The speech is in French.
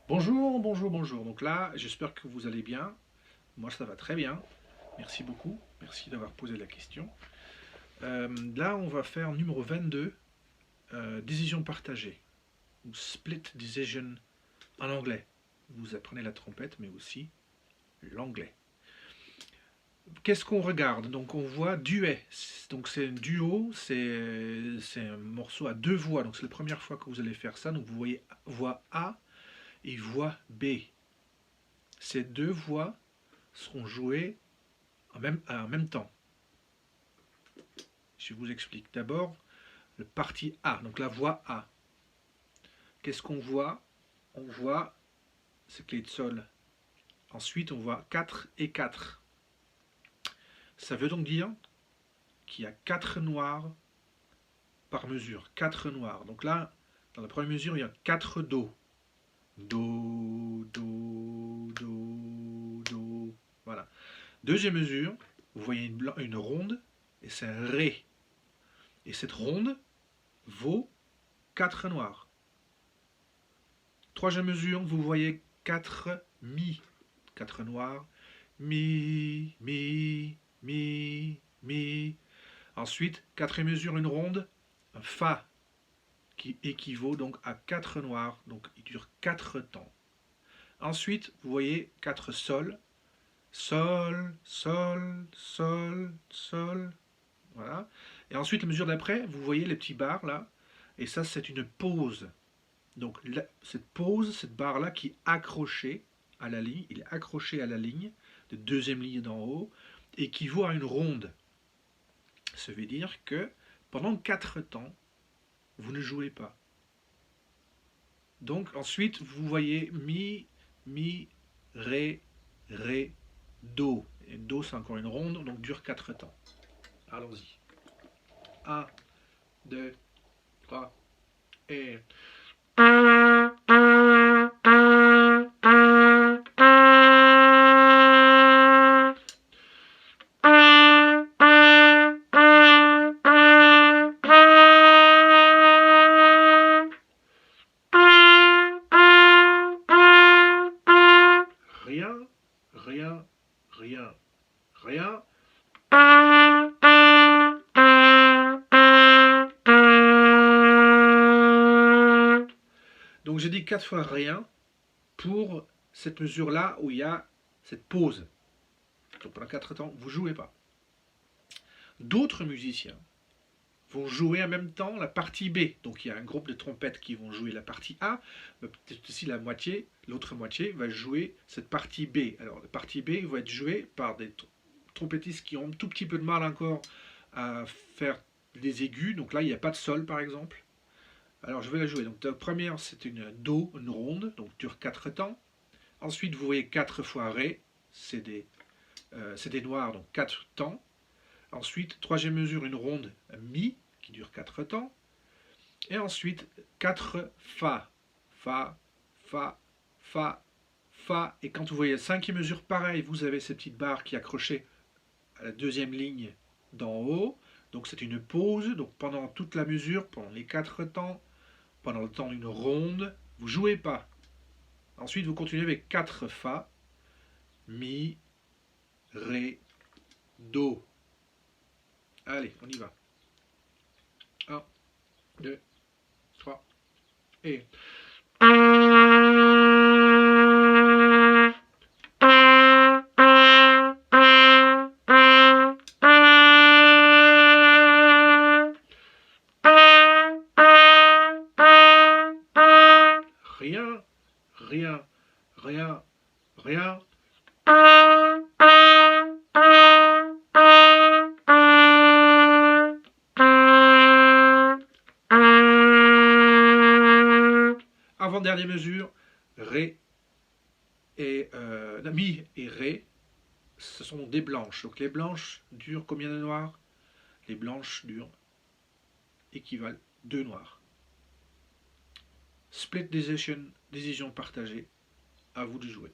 Bonjour, bonjour, bonjour. Donc là, j'espère que vous allez bien. Moi, ça va très bien. Merci beaucoup. Merci d'avoir posé la question. Là, on va faire numéro 22, décision partagée, ou split decision en anglais. Vous apprenez la trompette, mais aussi l'anglais. Qu'est-ce qu'on regarde? Donc, on voit duet. Donc, c'est un duo, c'est un morceau à deux voix. Donc, c'est la première fois que vous allez faire ça. Donc, vous voyez voix A et voix B. Ces deux voix seront jouées en même temps. Je vous explique. D'abord, le parti A, donc la voix A. Qu'est-ce qu'on voit? On voit ces clés de sol. Ensuite, on voit 4 et 4. Ça veut donc dire qu'il y a 4 noirs par mesure. 4 noirs. Donc là, dans la première mesure, il y a 4 Do. Do, Do, Do, Do. Voilà. Deuxième mesure, vous voyez une ronde, et c'est un Ré. Et cette ronde vaut 4 noirs. Troisième mesure, vous voyez 4 Mi, 4 noirs. Mi, Mi, Mi, Mi. Ensuite, quatrième mesure, une ronde, un Fa, qui équivaut donc à 4 noirs, donc il dure 4 temps. Ensuite, vous voyez 4 Sol, Sol, Sol, Sol, Sol. Voilà. Et ensuite, la mesure d'après, vous voyez les petits barres là, et ça, c'est une pause. Donc cette pause, cette barre-là qui est accrochée à la ligne, il est accroché à la ligne de deuxième ligne d'en haut, équivaut à une ronde. Ça veut dire que pendant 4 temps, vous ne jouez pas. Donc ensuite, vous voyez Mi, Mi, Ré, Ré, Do. Et Do, c'est encore une ronde, donc dure 4 temps. Allons-y. 1, 2, 3, et... Rien, rien, rien, rien. Donc j'ai dit 4 fois rien pour cette mesure-là où il y a cette pause. Donc pendant 4 temps, vous ne jouez pas. D'autres musiciens vont jouer en même temps la partie B. Donc il y a un groupe de trompettes qui vont jouer la partie A, mais peut-être aussi la moitié, l'autre moitié va jouer cette partie B. Alors la partie B va être jouée par des trompettistes qui ont un tout petit peu de mal encore à faire des aigus. Donc là, il n'y a pas de sol par exemple. Alors je vais la jouer. Donc la première, c'est une Do, une ronde, donc dure 4 temps. Ensuite, vous voyez 4 fois Ré, c'est des noirs, donc 4 temps. Ensuite, troisième mesure, une ronde Mi, qui dure 4 temps. Et ensuite, 4 Fa. Fa, Fa, Fa, Fa. Et quand vous voyez la cinquième mesure, pareil, vous avez ces petites barres qui accrochées à la deuxième ligne d'en haut. Donc c'est une pause. Donc pendant toute la mesure, pendant les 4 temps, pendant le temps d'une ronde, vous ne jouez pas. Ensuite, vous continuez avec 4 Fa, Mi, Ré, Do. Allez, on y va. 1, 2, 3, et... Rien, rien, rien, rien. Avant-dernière mesure, Ré et Mi et Ré, ce sont des blanches. Donc les blanches durent combien de noirs? Les blanches durent équivalent 2 noirs. Split decision, décision partagée, à vous de jouer.